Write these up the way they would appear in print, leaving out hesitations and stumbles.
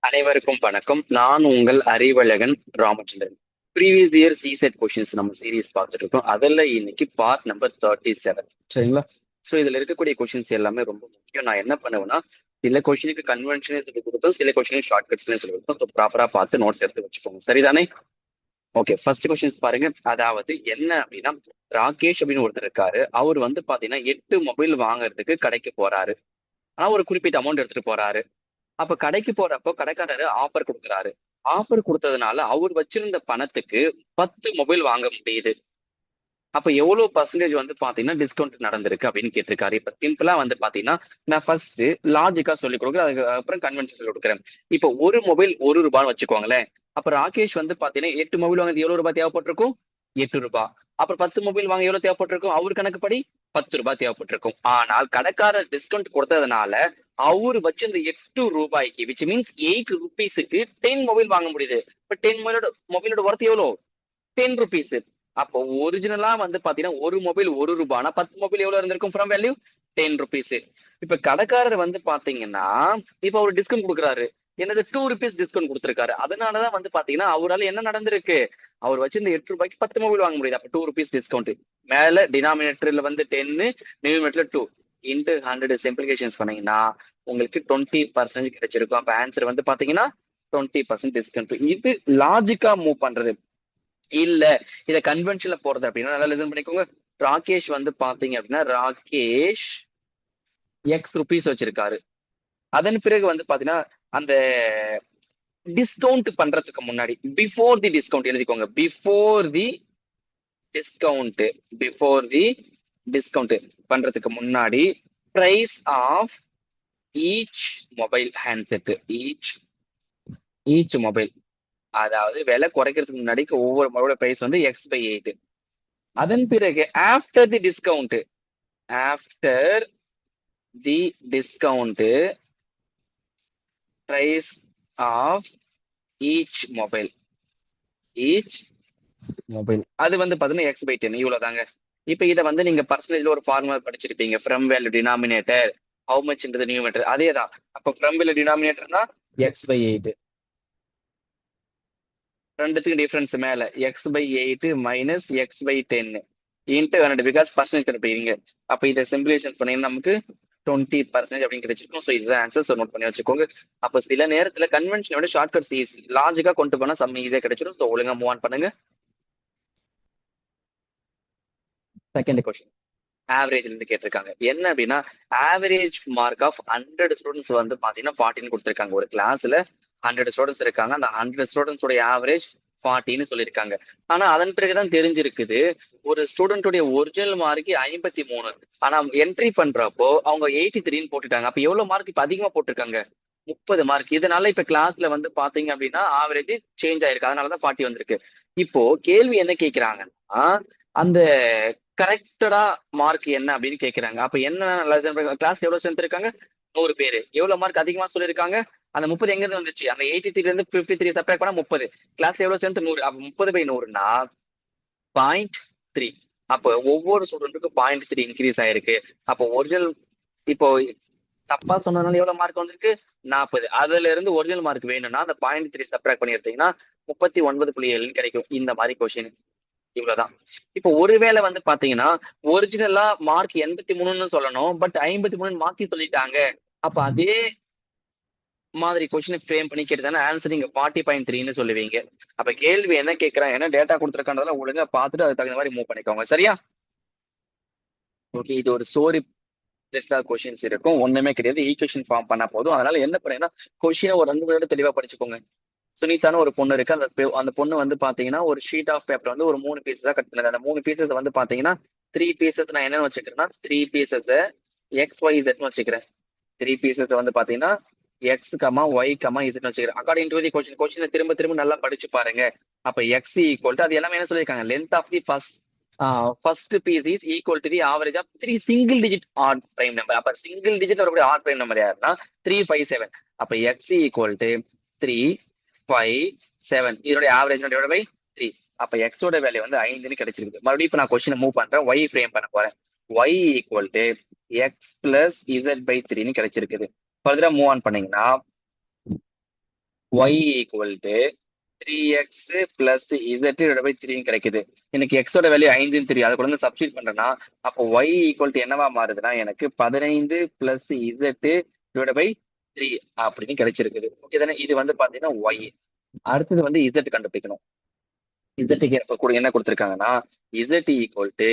அனைவருக்கும் வணக்கம். நான் உங்கள் Arivazhagan Ramachandran. Previous year சிசெட் questions நம்ம சீரீஸ் பார்த்துட்டு இருக்கோம். அதில் இன்னைக்கு பார்ட் நம்பர் 37. சரிங்களா? ஸோ இதுல இருக்கக்கூடிய கொஷின்ஸ் எல்லாமே ரொம்ப முக்கியம். நான் என்ன பண்ணுவேன்னா, சில கொஷினுக்கு கன்வென்ஷனே சொல்லி கொடுத்தோம், சில கொஷினுக்கு ஷார்ட் கட்ஸ்லேயே சொல்லி கொடுத்தோம். ஸோ ப்ராப்பரா பார்த்து நோட்ஸ் எடுத்து வச்சுக்கோங்க. சரிதானே? ஓகே, ஃபர்ஸ்ட் கொஸ்டின்ஸ் பாருங்க. அதாவது என்ன அப்படின்னா, ராகேஷ் அப்படின்னு ஒருத்தர் இருக்காரு. அவர் வந்து பாத்தீங்கன்னா 8 மொபைல் வாங்குறதுக்கு கடைக்கு போறாரு. ஆனா ஒரு குறிப்பிட்ட அமௌண்ட் எடுத்துட்டு போறாரு. அப்ப கடைக்கு போறப்போ கடைக்காரரு ஆஃபர் கொடுக்குறாரு. ஆஃபர் கொடுத்ததுனால அவர் வச்சிருந்த பணத்துக்கு 10 மொபைல் வாங்க முடியுது. அப்ப எவ்வளவு பர்சன்டேஜ் வந்து பாத்தீங்கன்னா டிஸ்கவுண்ட் நடந்திருக்கு அப்படின்னு கேட்டிருக்காரு. இப்ப சிம்பிளா வந்து பாத்தீங்கன்னா, நான் ஃபர்ஸ்ட் லாஜிக்கா சொல்லி கொடுக்குறேன், அதுக்கப்புறம் கன்வென்ஷன் சொல்லி கொடுக்குறேன். இப்ப ஒரு மொபைல் ₹1 வச்சுக்கோங்களேன். அப்ப ராகேஷ் வந்து பாத்தீங்கன்னா 8 மொபைல் வாங்க எவ்வளவு ரூபாய் தேவைப்பட்டிருக்கும்? ₹8. அப்புறம் 10 மொபைல் வாங்க எவ்வளவு தேவைப்பட்டிருக்கும்? அவர் கணக்குப்படி ₹10 தேவைப்பட்டிருக்கும். ஆனால் கடைக்காரர் டிஸ்கவுண்ட் கொடுத்ததுனால அவர் வச்சிருந்த ₹8 விச் மீன்ஸ் ₹8க்கு 10 மொபைல் வாங்க முடியுது. இப்ப 10 மொபைலோட ஒர்த் எவ்வளவு? ₹10. அப்போ ஒரிஜினலா வந்து பாத்தீங்கன்னா ஒரு மொபைல் ₹1, 10 மொபைல் எவ்வளவு இருந்திருக்கும் ஃப்ரம் வேல்யூ? ₹10. இப்ப கடைக்காரர் வந்து பாத்தீங்கன்னா, இப்ப அவர் டிஸ்கவுண்ட் கொடுக்குறாரு. என்னது ₹2 டிஸ்கவுண்ட் கொடுத்திருக்காரு. அதனாலதான் வந்து பாத்தீங்கன்னா அவரால் என்ன நடந்திருக்கு? அவர் வச்சிருந்த ₹8க்கு 10 மொபைல் வாங்க முடியுது. அப்ப ₹2 டிஸ்கவுண்ட். மேல டினாமினேட்டர்ல வந்து 10, நியூமரேட்டர்ல 2 இன்டு 100 சிம்பிளிகேஷன்ஸ் பண்ணீங்கன்னா உங்களுக்கு 20% கிடைச்சிருக்கும். அப்ப ஆன்சர் வந்து பாத்தீங்கன்னா 20% டிஸ்கவுண்ட். இது லாஜிக்கா மூவ் பண்றது. இல்ல இத கன்வென்ஷன்ல போறது அப்படின்னா நல்லா லிசன் பண்ணிக்கோங்க. ராகேஷ் வந்து பாத்தீங்க அப்படின்னா ராகேஷ் ₹X வச்சிருக்காரு. அதன் பிறகு வந்து பாத்தீங்கன்னா அந்த டிஸ்கவுண்ட் பண்றதுக்கு முன்னாடி பிஃபோர் தி டிஸ்கவுண்ட் எழுதிக்கோங்க. டிஸ்கவுண்ட் பிஃபோர் தி டிஸ்கவுண்ட் பண்றதுக்கு முன்னாடி price of each mobile handset each mobile, அதாவது விலை குறைக்கிறதுக்கு முன்னாடி ஒவ்வொரு மொபைலோட பிரைஸ் வந்து X/8. அதன் பிறகு after the discount after the discount price of each mobile each mobile அது வந்து பாத்தீங்கன்னா X/10 இவ்வளவுதாங்க. இப்ப இதை வந்து நீங்க பர்சன்டேஜ்ல ஒரு ஃபார்முலா படிச்சிருப்பீங்க. ஃப்ரம் வேல்யூ டினாமினேட்டர் ஹவு மச்ன்றது நியூமரேட்டர், அதே தான். அப்ப ஃப்ரம் வேல்யூ டினாமினேட்டர்னா X/8. ரெண்டுத்துக்கு டிஃபரன்ஸ் மேல X/8 minus X/10 into 100 because percentage கண்டுபிடிங்க. அப்ப இதை சிம்பிளிஃபிகேஷன் பண்ணீங்கன்னா நமக்கு 20% அப்படின்னு கிடைச்சிருக்கும். ஸோ இதுதான் ஆன்சர். ஸோ நோட் பண்ணி வச்சுக்கோங்க. அப்ப சில நேரத்துல கன்வென்ஷனோட ஷார்ட்கட்ஸ் ஈஸி, லாஜிக்கா கொண்டு போனா சம் ஈஸியா கிடைச்சிடும். ஸோ ஒழுங்கா மூவ் ஆன் பண்ணுங்க. செகண்ட் கொஸ்டின் ஆவரேஜ்ல இருந்து கேட்டிருக்காங்க. என்ன அப்படின்னா, ஆவரேஜ் மார்க் ஆஃப் 100 ஸ்டூடெண்ட்ஸ் வந்து பாத்தீங்கன்னா 14 கொடுத்திருக்காங்க. ஒரு கிளாஸ்ல 100 ஸ்டூடெண்ட்ஸ் இருக்காங்க. அந்த 100 ஸ்டூடெண்ட்ஸோட ஆவரேஜ் 40 சொல்லியிருக்காங்க. ஆனா அதன் பிறகுதான் தெரிஞ்சிருக்குது, ஒரு ஸ்டூடெண்டோட ஒரிஜினல் மார்க் 53. ஆனா என்ட்ரி பண்றப்போ அவங்க 83 போட்டுட்டாங்க. அப்ப எவ்வளவு மார்க் இப்ப அதிகமா போட்டிருக்காங்க? 30 மார்க். இதனால இப்ப கிளாஸ்ல வந்து பாத்தீங்க அப்படின்னா ஆவரேஜ் சேஞ்ச் ஆயிருக்கு. அதனாலதான் 40 வந்திருக்கு. இப்போ கேள்வி என்ன கேட்கிறாங்கன்னா, அந்த கரெக்டடா மார்க் என்ன அப்படின்னு கேட்கிறாங்க. அப்ப என்ன கிளாஸ் எவ்வளவு ஸ்ட்ரென்த் இருக்காங்க? 100 பேரு. எவ்வளவு மார்க் அதிகமா சொல்லியிருக்காங்க? அந்த 30 எங்க இருந்து வந்துச்சு? அந்த 83 இருந்து 53 சப்ராக்ட் பண்ணா 30. கிளாஸ் எவ்வளவு ஸ்ட்ரென்த்? 100. அப்ப 30/100னா 0.3. அப்ப ஒவ்வொரு ஸ்டூடெண்ட்டுக்கும் 0.3 இன்க்ரீஸ் ஆயிருக்கு. அப்போ ஒரிஜினல் இப்போ தப்பா சொன்னதுனால எவ்வளவு மார்க் வந்திருக்கு? 40. அதுல இருந்து ஒரிஜினல் மார்க் வேணும்னா அந்த 0.3 சப்ராக்ட் பண்ணி எடுத்தீங்கன்னா 39.7 கிடைக்கும். இந்த மாதிரி கொஸ்டின் இவ்வளவுதான். இப்போ ஒருவேளை வந்து பாத்தீங்கன்னா ஒரிஜினலா மார்க் 83ன்னு சொல்லணும், பட் 53 மாத்தி சொல்லிட்டாங்க. அப்ப அதே மாதிரி கொஸ்டின் ஃப்ரேம் பண்ணி கேட்டதான ஆன்சர் நீங்க 40.3ன்னு சொல்லுவீங்க. அப்ப கேள்வி என்ன கேட்கறாங்க, என்ன டேட்டா கொடுத்துருக்கான்றதால ஒழுங்கா பார்த்துட்டு அதுக்கு தகுந்த மாதிரி மூவ் பண்ணிக்கோங்க. சரியா? ஓகே, இது ஒரு ஸ்டோரி கொஸ்டின்ஸ் இருக்கும், ஒண்ணுமே கிடையாது. ஈக்குவேஷன் ஃபார்ம் பண்ணா போதும். அதனால என்ன பண்ணீங்கன்னா கொஸ்டினை ஒரு 2 minute தெளிவா படிச்சுக்கோங்க. சுனிதான்னு ஒரு பொண்ணு இருக்கு. அந்த பொண்ணு வந்து பாத்தீங்கன்னா ஒரு ஷீட் ஆஃப் பேப்பர் வந்து ஒரு 3 பீஸ் தான் கட் பண்ணுது. அந்த 3 பீசஸ் வந்து பாத்தீங்கன்னா 3 பீசஸ் நான் என்னன்னு வச்சுக்கிறேன்னா 3 பீசஸ் XYZ வச்சுக்கிறேன். 3 பீசஸ் வந்து பாத்தீங்கன்னா X, Y, Z வச்சுக்கிறேன். அக்கார்டிங் டு தி கொஸ்டின் திரும்ப திரும்ப நல்லா படிச்சு பாருங்க. அப்ப X ஈக்குவல் டு அது எல்லாமே என்ன சொல்லியிருக்காங்க, length of the first piece is equal to the average of 3 single digit odd prime number. அப்ப சிங்கிள் டிஜிட் வரக்கூடிய ஆட் பிரைம் நம்பர் யாருன்னா 357. அப்ப X ஈக்குவல் டு 357. இதோட ஆவரேஜ் டிவைட் பை 3. அப்ப எக்ஸோட வேல்யூ வந்து 5ன்னு கிடைச்சிருக்கு. மறுபடியும் இப்ப நான் கொஸ்டின் மூவ் பண்றேன், Y ஃப்ரேம் பண்ண போறேன். Y equal to X plus Z/3ன்னு கிடைச்சிருக்குது. ஃபர்தரா மூவ் ஆன் பண்ணீங்கன்னா y equal to 3x plus z by 3 கிடைக்குது. எனக்கு எக்ஸோட வேல்யூ 5ன்னு தெரியும். அதை கொண்டு வந்து சப்ஸ்டிட் பண்றேன்னா அப்போ y ஈக்குவல் டு என்னவா மாறுதுன்னா எனக்கு 15 பிளஸ் z பை 3 அப்படின்னு கிடைச்சிருக்குது. ஓகே தானே? இது வந்து பாத்தீங்கன்னா y. அடுத்தது வந்து z கண்டுபிடிக்கணும். z கூட என்ன கொடுத்துருக்காங்கன்னா z equal to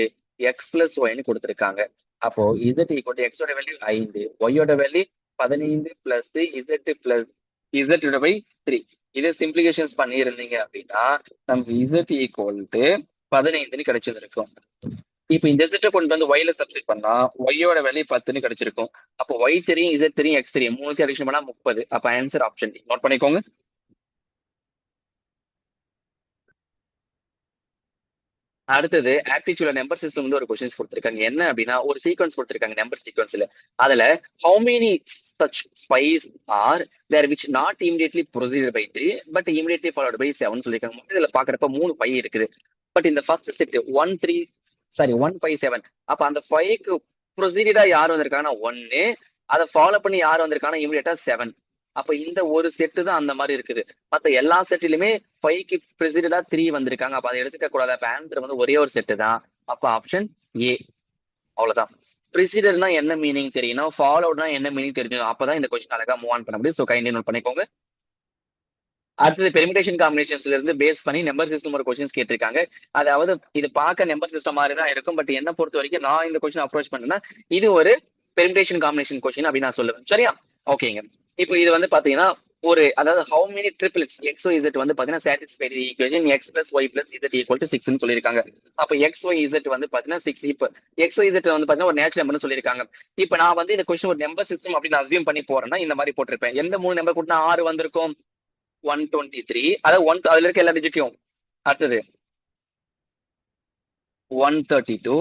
x plus ஒய்னு கொடுத்துருக்காங்க. அப்போ z ஈக்குவல் டு எக்ஸோட வேல்யூ 5, ஒய்யோட value 15 plus z plus z by 3. இதை சிம்பிளிகேஷன்ஸ் பண்ணியிருந்தீங்க அப்படின்னா நமக்கு z ஈக்குவல் டு 15ன்னு கிடைச்சிருக்கும். இப்போ இந்த z கொண்டு வந்து y ல சப்ஸ்டிட் பண்ணா ஒய்யோட வேல்யூ 10ன்னு கிடைச்சிருக்கும். அப்போ y தெரியும், z தெரியும், x தெரியும், மூணு அடிஷன் பண்ணா 30. அப்ப ஆன்சர் ஆப்ஷன் டி. நோட் பண்ணிக்கோங்க. அடுத்தது ஆப்டிடியூட்ல நம்பர் சிஸ்டம் வந்து ஒரு கொஸ்டின்ஸ் கொடுத்திருக்காங்க. என்ன அப்படின்னா ஒரு சீக்வன்ஸ் கொடுத்திருக்காங்க நம்பர் சீக்வன்ஸ்ல. அதுல how many such fives are there which not immediately preceded by 3 but immediately followed by 7 சொல்லியிருக்காங்க. இதுல பாக்குறப்ப 3 ஃபைவ் இருக்குது. பட் இந்த ஃபர்ஸ்ட் செட் 1 5 7. அப்ப அந்த ஃபைவ்க்கு ப்ரொசீடடா யார் வந்திருக்காங்கன்னா 1, அதை ஃபாலோ பண்ணி யார் வந்திருக்காங்கன்னா இமிடியட்டா 7. அப்ப இந்த ஒரு செட்டு தான் அந்த மாதிரி இருக்குது. மத்த எல்லா செட்டிலுமே 5க்கு ப்ரெசிடென்டா 3 வந்திருக்காங்க. அப்ப அதை எடுத்துக்க கூடாது. அப்ப ஆன்சர் வந்து ஒரே ஒரு செட்டு தான். அப்ப ஆப்ஷன் ஏ. அவ்வளவுதான். ப்ரிசிடர்னா என்ன மீனிங் தெரியணும், ஃபாலோட்னா என்ன மீனிங் தெரியும். அப்பதான் இந்த கொஸ்டின் அழகா மூவ் ஆன் பண்ண முடியும். ஸோ கைண்ட்லி நோட் பண்ணிக்கோங்க. அடுத்தது பெர்மிடேஷன் காம்பினேஷன்ஸ்ல இருந்து பேஸ் பண்ணி நம்பர் சிஸ்டம் ஒரு கொஸ்டின்ஸ் கேட்டிருக்காங்க. அதாவது இது பார்க்க நம்பர் சிஸ்டம் மாதிரி தான் இருக்கும். பட் என்ன பொறுத்த வரைக்கும் நான் இந்த கொஸ்டின் அப்ரோச் பண்ணேன்னா இது ஒரு பெர்மிடேஷன் காம்பினேஷன் கொஸ்டின் அப்படின்னு நான் சொல்லுவேன். சரியா? ஓகேங்க. இப்போ இது வந்து பாத்தீங்கன்னா ஒரு அதாவது how many triples x y z வந்து பாத்தீங்கன்னா satisfy equation x plus y plus z equal to 6ன்னு சொல்லியிருக்காங்க. அப்ப எக்ஸ் ஒய் இசட் வந்து பாத்தீங்கன்னா 6. இப்போ எக்ஸ் ஒய் இசட் வந்து பாத்தீங்கன்னா ஒரு நேச்சுரல் நம்பர்னு சொல்லியிருக்காங்க. இப்போ நான் வந்து இந்த கொஸ்டின் ஒரு நம்பர் சிஸ்டம் அப்படின்னு அசியூம் பண்ணி போறேன்னா இந்த மாதிரி போட்டிருப்பேன். எந்த 3 நம்பர் கூட்டினா 6 வந்திருக்கும்? 123. அதாவது அதுல இருக்க எல்லா டிஜிட்டையும். அடுத்தது 132.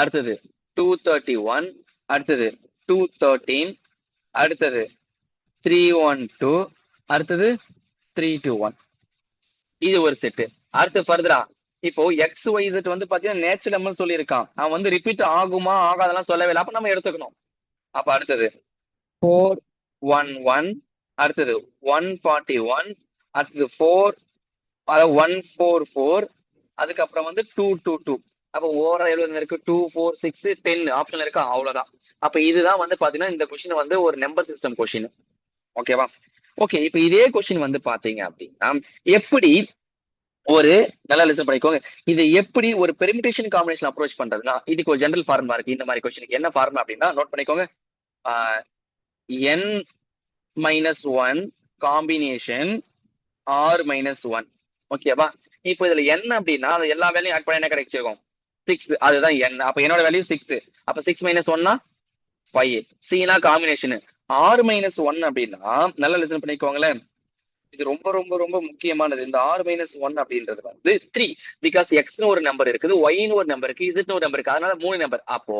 அடுத்தது 231. அடுத்தது 213. அடுத்தது 312. அடுத்தது 321. இது ஒரு செட்டு. அடுத்து ஃபர்தரா இப்போ எக்ஸ் ஒய் இசட் வந்து பாத்தீங்கன்னா நேச்சுரல் நம்பர் சொல்லியிருக்கான். அவன் வந்து ரிப்பீட் ஆகுமா ஆகாதெல்லாம் சொல்லவே இல்லை. அப்ப நம்ம எடுத்துக்கணும். அப்ப அடுத்தது 411. அடுத்தது 141. அடுத்தது 4 அதாவது 144. அதுக்கப்புறம் வந்து 222. அப்போ ஓவரா எவ்வளவு இருக்கு? 2 4 6 10 ஆப்ஷன் இருக்கா? அவ்வளவுதான். அப்ப இதுதான் வந்து பாத்தீங்கன்னா இந்த கொஸ்டின் வந்து ஒரு நம்பர் சிஸ்டம் கொஸ்டின். ஓகேவா? ஓகே. இப்ப இதே கொஸ்டின் வந்து பாத்தீங்க அப்படின்னா எப்படி ஒரு நல்லா லிசன் பண்ணிக்கோங்க. இது எப்படி ஒரு பெர்மிடேஷன் காம்பினேஷன் அப்ரோச் பண்றதுன்னா இதுக்கு ஒரு ஜெனரல் ஃபார்முலா இருக்கு. இந்த மாதிரி கொஸ்டினுக்கு என்ன ஃபார்முலா அப்படின்னா நோட் பண்ணிக்கோங்க. n minus 1 combination r minus 1. ஓகேவா? இப்போ இதுல n அப்படின்னா அது எல்லா வேலையும் ஆட் பண்ண என்ன கிடைச்சிருக்கும்? 6. அதுதான் n. அப்ப என்னோட வேல்யூ 6. அப்ப 6 மைனஸ் 1னா 5. c-னா காம்பினேஷன். r மைனஸ் 1 அப்படின்னா நல்லா லிசன் பண்ணிக்கோங்களேன். இது ரொம்ப ரொம்ப ரொம்ப முக்கியமானது. இந்த r மைனஸ் 1 அப்படின்றது வந்து 3. பிகாஸ் எக்ஸ்னு ஒரு நம்பர் இருக்குது, ஒய்னு ஒரு நம்பர் இருக்கு, இசட்னு ஒரு நம்பர் இருக்கு. அதனால 3 நம்பர். அப்போ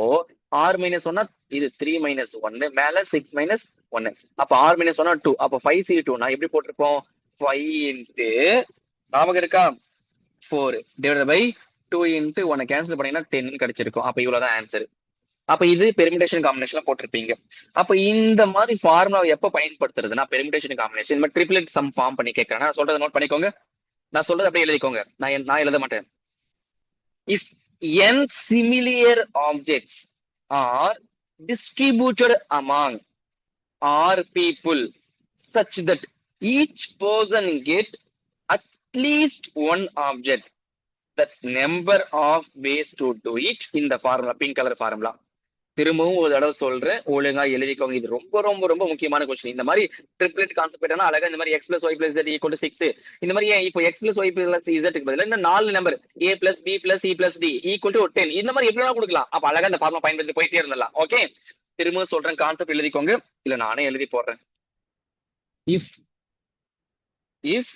r மைனஸ் 1 இது 3 மைனஸ் 1 மேல 6 மைனஸ் 1. அப்ப r மைனஸ் 1 2. அப்போ 5c2 எப்படி போட்டிருப்போம்? 5 இன்ட்டு ஞாபகம் இருக்கா? 4 டிவைட் பை 2 இன்ட்டு 1 கேன்சல் பண்ணீங்கன்னா 10 கிடைச்சிருக்கும். அப்ப இவ்வளவுதான் ஆன்சர். அப்ப இது பெர்மிடேஷன் காம்பினேஷன்ல போட்டிருப்பீங்க. அப்ப இந்த மாதிரி ஃபார்முலாவை எப்ப பயன்படுத்துறதுன்னா permutation combination triplet sum form பண்ணி கேட்கறேன். நான் சொல்றதை நோட் பண்ணிக்கோங்க. நான் சொல்றது அப்படியே எழுதிக்கோங்க. நான் எழுத மாட்டேன். If n similar objects are distributed among r people such that each person get at least one object, the number of ways to do it in the formula, pink color formula. திரும்பவும் ஒரு தடவை சொல்றேன், ஒழுங்கா எழுதிக்கோங்க. இது ரொம்ப ரொம்ப ரொம்ப முக்கியமான கொஸ்டின். இந்த மாதிரி ட்ரிப்ளெட் கான்செப்ட் அழகா இந்த மாதிரி x plus y plus equal to 6 இந்த மாதிரி இப்போ எக்ஸ் பிளஸ் ஒய் பிளஸ் இசட்டுக்கு பதிலா இந்த 4 number a plus b plus c plus d equal to 10 இந்த மாதிரி எப்படி வேணா கொடுக்கலாம். அப்ப அழகா இந்த ஃபார்முலா பயன்படுத்தி போயிட்டே இருந்தலாம். ஓகே, திரும்பவும் சொல்றேன், கான்செப்ட் எழுதிக்கோங்க. இல்ல நானே எழுதி போடுறேன். இஃப் இஃப்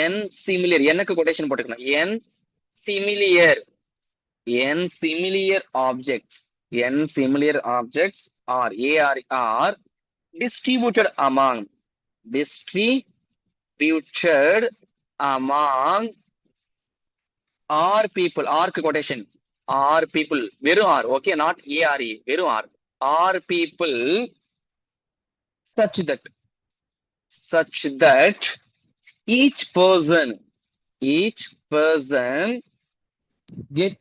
n சிமிலியர், எனக்கு கொட்டேஷன் போட்டுக்கணும். n similar objects are distributed among r people. r quotation r people வெறும் r. ஓகே, நாட் are, வெறும் r. r people such that such that each person get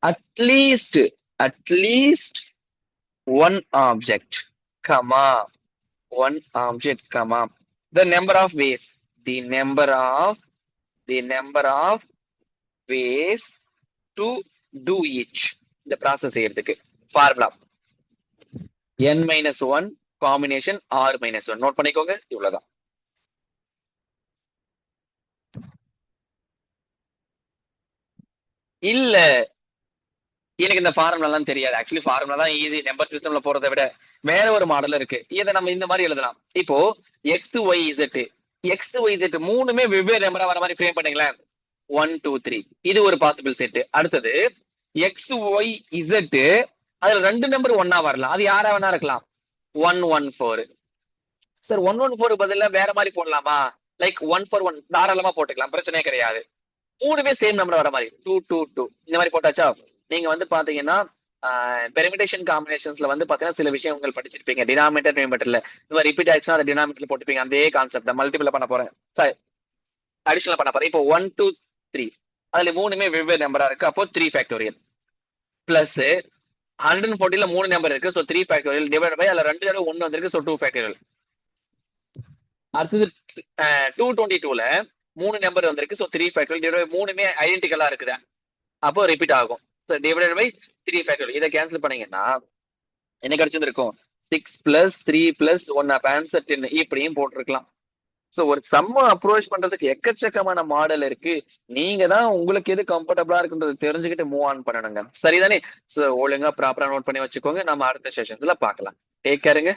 at least one object, comma, one object, comma, the number of ways, the number of the number of ways to do each. இந்த process செய்யறதுக்கு formula n minus one combination r minus one. Note பண்ணிக்கோங்க, இவ்வளவுதான். இல்ல, எனக்கு இந்த formula எல்லாம் தெரியாது. Actually formula தான் ஈஸி, நம்பர் சிஸ்டம்ல போறதை விட வேற ஒரு மாடல் இருக்கு. இதை நம்ம இந்த மாதிரி எழுதலாம். இப்போ x y z, x y z மூணுமே வெவ்வேறு நம்பரா வர மாதிரி ஃப்ரேம் பண்ணுங்களேன். 1 2 3, இது ஒரு பாசிபிள் செட். அடுத்தது எக்ஸ் ஒய் இசட், அதுல ரெண்டு நம்பர் ஒன்னா வரலாம். அது யாரா வேணா இருக்கலாம். 1 1 4. சார் 1 1 4 பதிலா வேற மாதிரி போடலாமா? லைக் 1 4 1 தாராளமா போட்டுக்கலாம், பிரச்சனையே கிடையாது. மூணுமே சேம் நம்பர் வர மாதிரி 2 2 2 இந்த மாதிரி போட்டாச்சா? நீங்க வந்து பாத்தீங்கன்னா பெர்மிடேஷன் காம்பினேஷன்ஸ்ல வந்து பாத்தீங்கன்னா சில விஷயங்கள் படிச்சிருப்பீங்க. டினாமினேட்டர் நியூமரேட்டர்ல இந்த மாதிரி ரிப்பீட் ஆயிடுச்சுன்னா அதை டினாமினேட்டர்ல போட்டுப்பீங்க. அதே கான்செப்ட் மல்டிபிள் பண்ண போறேன், சாரி அடிஷனல் பண்ண போறேன். இப்போ 1 2 3 அதுல மூணுமே வெவ்வேறு நம்பரா இருக்கு. அப்போ 3 ஃபேக்டோரியல் பிளஸ் 140ல மூணு நம்பர் இருக்கு. ஸோ 3 ஃபேக்டோரியல் டிவைட் பை அதுல ரெண்டு தடவை ஒன்று வந்திருக்கு. So 2 factorial. அடுத்தது 222ல மூணு நம்பர் வந்திருக்கு. ஸோ 3 ஃபேக்டோரியல் டிவைட் மூணுமே ஐடென்டிக்கலா இருக்குது. அப்போ ரிப்பீட் ஆகும். Divided by 3 factorial. இதை கேன்சல் பண்ணீங்கன்னா என்ன கிடைச்சிருக்கும்? 6 பிளஸ் 3 பிளஸ் 1 ஆன்சர் 10. இப்படியும் போட்டிருக்கலாம். ஸோ ஒரு சம்ம அப்ரோச் பண்றதுக்கு எக்கச்சக்கமான மாடல் இருக்கு. நீங்க தான் உங்களுக்கு எது கம்ஃபர்டபுளா இருக்குன்றது தெரிஞ்சுக்கிட்டு மூவ் ஆன் பண்ணணுங்க. சரிதானே? ஸோ ஒழுங்கா ப்ராப்பரா நோட் பண்ணி வச்சுக்கோங்க. நம்ம அடுத்த செஷன்ஸ்ல பார்க்கலாம். டேக் கேருங்க.